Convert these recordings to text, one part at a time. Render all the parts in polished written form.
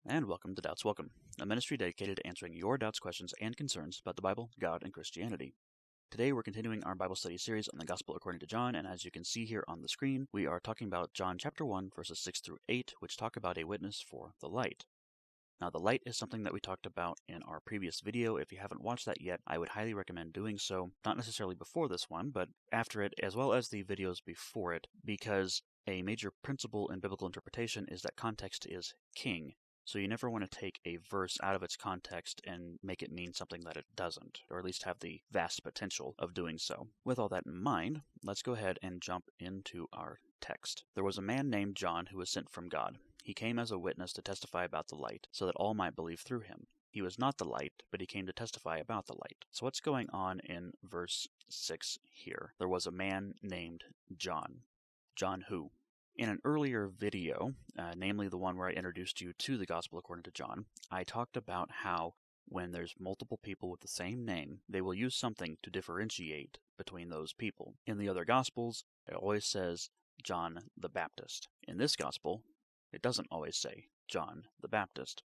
and welcome to Doubts Welcome, a ministry dedicated to answering your doubts, questions, and concerns about the Bible, God, and Christianity. Today we're continuing our Bible study series on the Gospel according to John, and as you can see here on the screen, we are talking about John chapter 1, verses 6 through 8, which talk about a witness for the light. Now, the light is something that we talked about in our previous video. If you haven't watched that yet, I would highly recommend doing so, not necessarily before this one, but after it, as well as the videos before it, because a major principle in biblical interpretation is that context is king. So you never want to take a verse out of its context and make it mean something that it doesn't, or at least have the vast potential of doing so. With all that in mind, let's go ahead and jump into our text. There was a man named John who was sent from God. He came as a witness to testify about the light, so that all might believe through him. He was not the light, but he came to testify about the light. So what's going on in verse 6 here? There was a man named John. John who? In an earlier video, namely the one where I introduced you to the Gospel according to John, I talked about how when there's multiple people with the same name, they will use something to differentiate between those people. In the other Gospels, it always says John the Baptist. In this Gospel, it doesn't always say John the Baptist.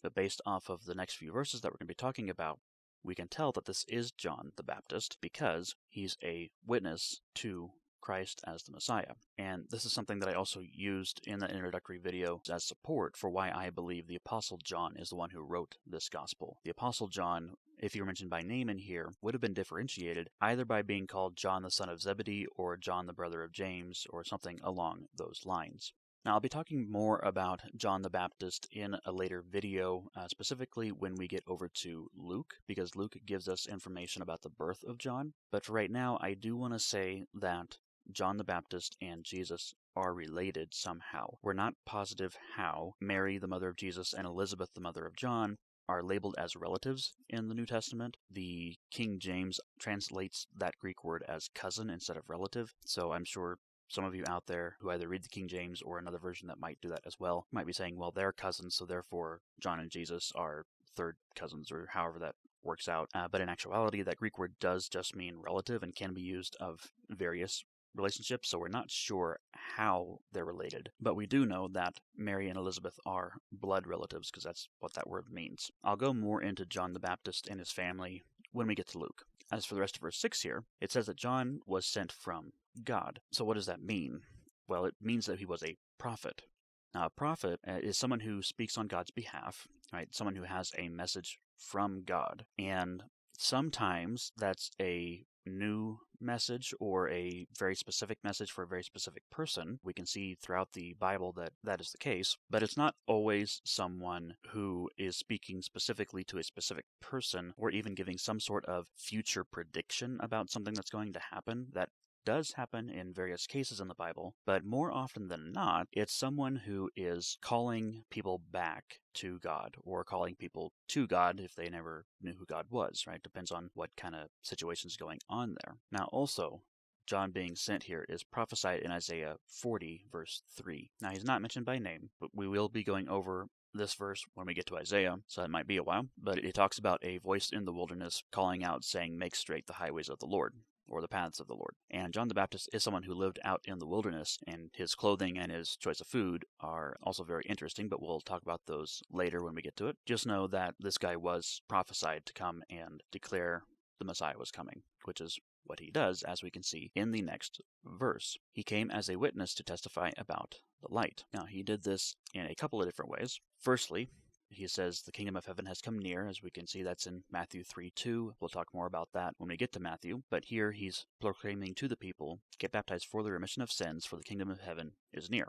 But based off of the next few verses that we're going to be talking about, we can tell that this is John the Baptist because he's a witness to Christ as the Messiah. And this is something that I also used in the introductory video as support for why I believe the Apostle John is the one who wrote this gospel. The Apostle John, if you were mentioned by name in here, would have been differentiated either by being called John the son of Zebedee or John the brother of James or something along those lines. Now, I'll be talking more about John the Baptist in a later video, specifically when we get over to Luke, because Luke gives us information about the birth of John. But for right now, I do want to say that John the Baptist and Jesus are related somehow. We're not positive how Mary, the mother of Jesus, and Elizabeth, the mother of John, are labeled as relatives in the New Testament. The King James translates that Greek word as cousin instead of relative, so I'm sure some of you out there who either read the King James or another version that might do that as well might be saying, well, they're cousins, so therefore John and Jesus are third cousins, or however that works out. But in actuality, that Greek word does just mean relative and can be used of various relationships, so we're not sure how they're related. But we do know that Mary and Elizabeth are blood relatives, because that's what that word means. I'll go more into John the Baptist and his family when we get to Luke. As for the rest of verse 6 here, it says that John was sent from God. So what does that mean? Well, it means that he was a prophet. Now, a prophet is someone who speaks on God's behalf, right? Someone who has a message from God. And sometimes that's a new message or a very specific message for a very specific person. We can see throughout the Bible that that is the case, but it's not always someone who is speaking specifically to a specific person or even giving some sort of future prediction about something that's going to happen. That does happen in various cases in the Bible, but more often than not, it's someone who is calling people back to God or calling people to God if they never knew who God was, right? Depends on what kind of situation's going on there. Now, also, John being sent here is prophesied in Isaiah 40, verse 3. Now, he's not mentioned by name, but we will be going over this verse when we get to Isaiah, so that might be a while. But it talks about a voice in the wilderness calling out, saying, "Make straight the highways of the Lord," or the paths of the Lord. And John the Baptist is someone who lived out in the wilderness, and his clothing and his choice of food are also very interesting, but we'll talk about those later when we get to it. Just know that this guy was prophesied to come and declare the Messiah was coming, which is what he does, as we can see in the next verse. He came as a witness to testify about the light. Now, he did this in a couple of different ways. Firstly, he says the kingdom of heaven has come near. As we can see, that's in Matthew 3:2. We'll talk more about that when we get to Matthew. But here he's proclaiming to the people, get baptized for the remission of sins, for the kingdom of heaven is near,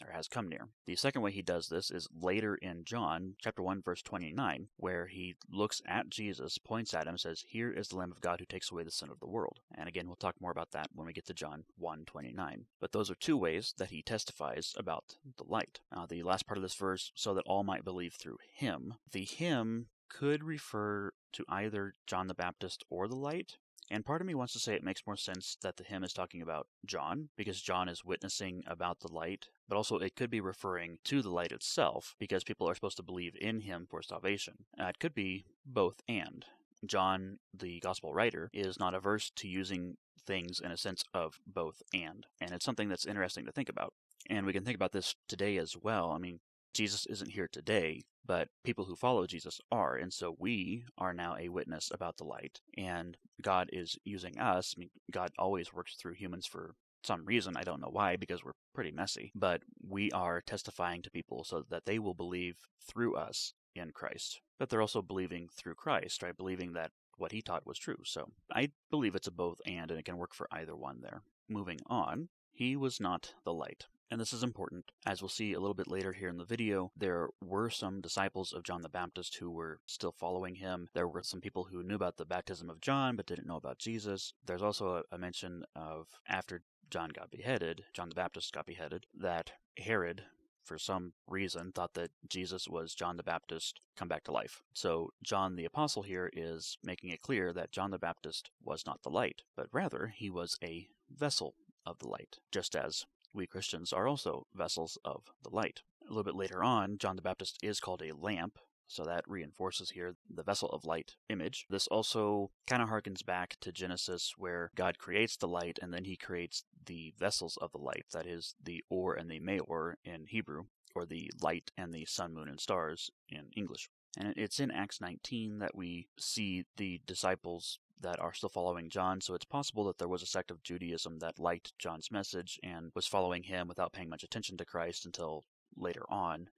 or has come near. The second way he does this is later in John, chapter 1, verse 29, where he looks at Jesus, points at him, and says, "Here is the Lamb of God who takes away the sin of the world." And again, we'll talk more about that when we get to John 1:29. But those are two ways that he testifies about the light. The last part of this verse, so that all might believe through him. The him could refer to either John the Baptist or the light. And part of me wants to say it makes more sense that the hymn is talking about John, because John is witnessing about the light, but also it could be referring to the light itself, because people are supposed to believe in him for salvation. It could be both and. John, the gospel writer, is not averse to using things in a sense of both and it's something that's interesting to think about. And we can think about this today as well. I mean, Jesus isn't here today, but people who follow Jesus are, and so we are now a witness about the light, and God is using us. I mean, God always works through humans for some reason. I don't know why, because we're pretty messy, but we are testifying to people so that they will believe through us in Christ. But they're also believing through Christ, right? Believing that what he taught was true. So I believe it's a both and it can work for either one there. Moving on, he was not the light. And this is important. As we'll see a little bit later here in the video, there were some disciples of John the Baptist who were still following him. There were some people who knew about the baptism of John but didn't know about Jesus. There's also a mention of after John the Baptist got beheaded, that Herod, for some reason, thought that Jesus was John the Baptist come back to life. So John the Apostle here is making it clear that John the Baptist was not the light, but rather he was a vessel of the light, just as we Christians are also vessels of the light. A little bit later on, John the Baptist is called a lamp, so that reinforces here the vessel of light image. This also kind of harkens back to Genesis, where God creates the light and then he creates the vessels of the light. That is the or and the meor in Hebrew, or the light and the sun, moon, and stars in English. And it's in Acts 19 that we see the disciples that are still following John, so it's possible that there was a sect of Judaism that liked John's message and was following him without paying much attention to Christ until later on.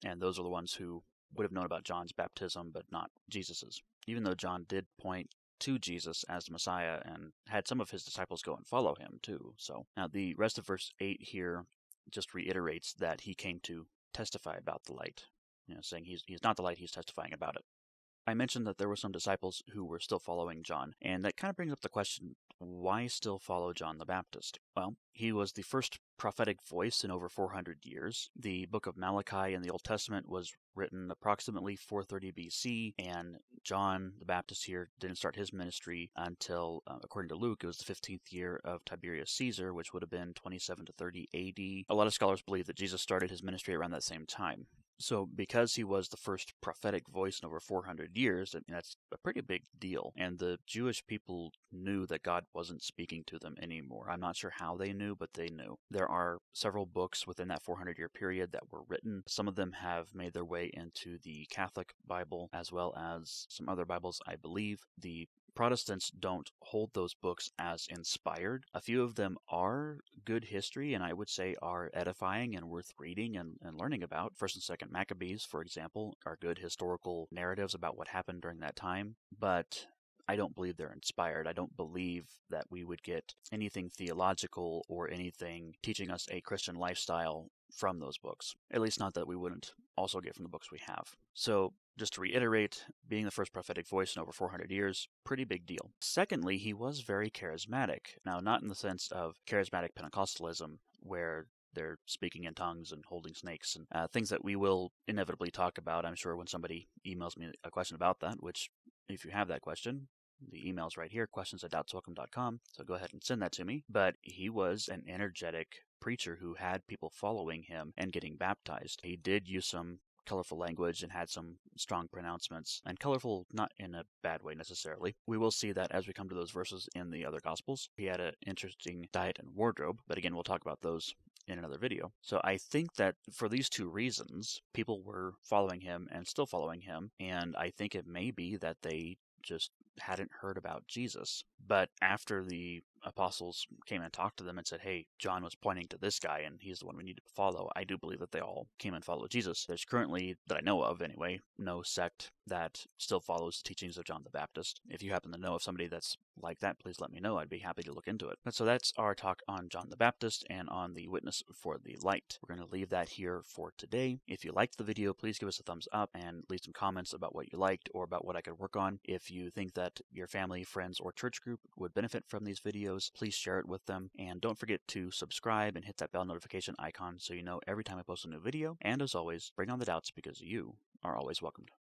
And those are the ones who would have known about John's baptism, but not Jesus's. Even though John did point to Jesus as the Messiah and had some of his disciples go and follow him too. So now the rest of verse 8 here just reiterates that he came to testify about the light. Saying he's not the light, he's testifying about it. I mentioned that there were some disciples who were still following John, and that kind of brings up the question, why still follow John the Baptist? Well, he was the first prophetic voice in over 400 years. The book of Malachi in the Old Testament was written approximately 430 BC, and John the Baptist here didn't start his ministry until, according to Luke, it was the 15th year of Tiberius Caesar, which would have been 27 to 30 AD. A lot of scholars believe that Jesus started his ministry around that same time. So because he was the first prophetic voice in over 400 years, that's a pretty big deal. And the Jewish people knew that God wasn't speaking to them anymore. I'm not sure how they knew, but they knew. There are several books within that 400-year period that were written. Some of them have made their way into the Catholic Bible, as well as some other Bibles, I believe. The Protestants don't hold those books as inspired. A few of them are good history, and I would say are edifying and worth reading and learning about. 1st and 2nd Maccabees, for example, are good historical narratives about what happened during that time, but I don't believe they're inspired. I don't believe that we would get anything theological or anything teaching us a Christian lifestyle from those books. At least not that we wouldn't also get from the books we have. So just to reiterate, being the first prophetic voice in over 400 years, pretty big deal. Secondly, he was very charismatic. Now, not in the sense of charismatic Pentecostalism, where they're speaking in tongues and holding snakes and things that we will inevitably talk about, I'm sure, when somebody emails me a question about that, which, if you have that question, the email's right here, questions@doubtswelcome.com, so go ahead and send that to me. But he was an energetic preacher who had people following him and getting baptized. He did use some colorful language and had some strong pronouncements, and colorful not in a bad way necessarily. We will see that as we come to those verses in the other Gospels. He had an interesting diet and wardrobe, but again, we'll talk about those in another video. So I think that for these two reasons, people were following him and still following him, and I think it may be that they just hadn't heard about Jesus. But after the apostles came and talked to them and said, hey, John was pointing to this guy and he's the one we need to follow, I do believe that they all came and followed Jesus. There's currently, that I know of anyway, no sect that still follows the teachings of John the Baptist. If you happen to know of somebody that's like that, please let me know. I'd be happy to look into it. So that's our talk on John the Baptist and on the witness for the light. We're going to leave that here for today. If you liked the video, please give us a thumbs up and leave some comments about what you liked or about what I could work on. If you think that your family, friends, or church group would benefit from these videos, please share it with them. And don't forget to subscribe and hit that bell notification icon so you know every time I post a new video. And as always, bring on the doubts because you are always welcomed.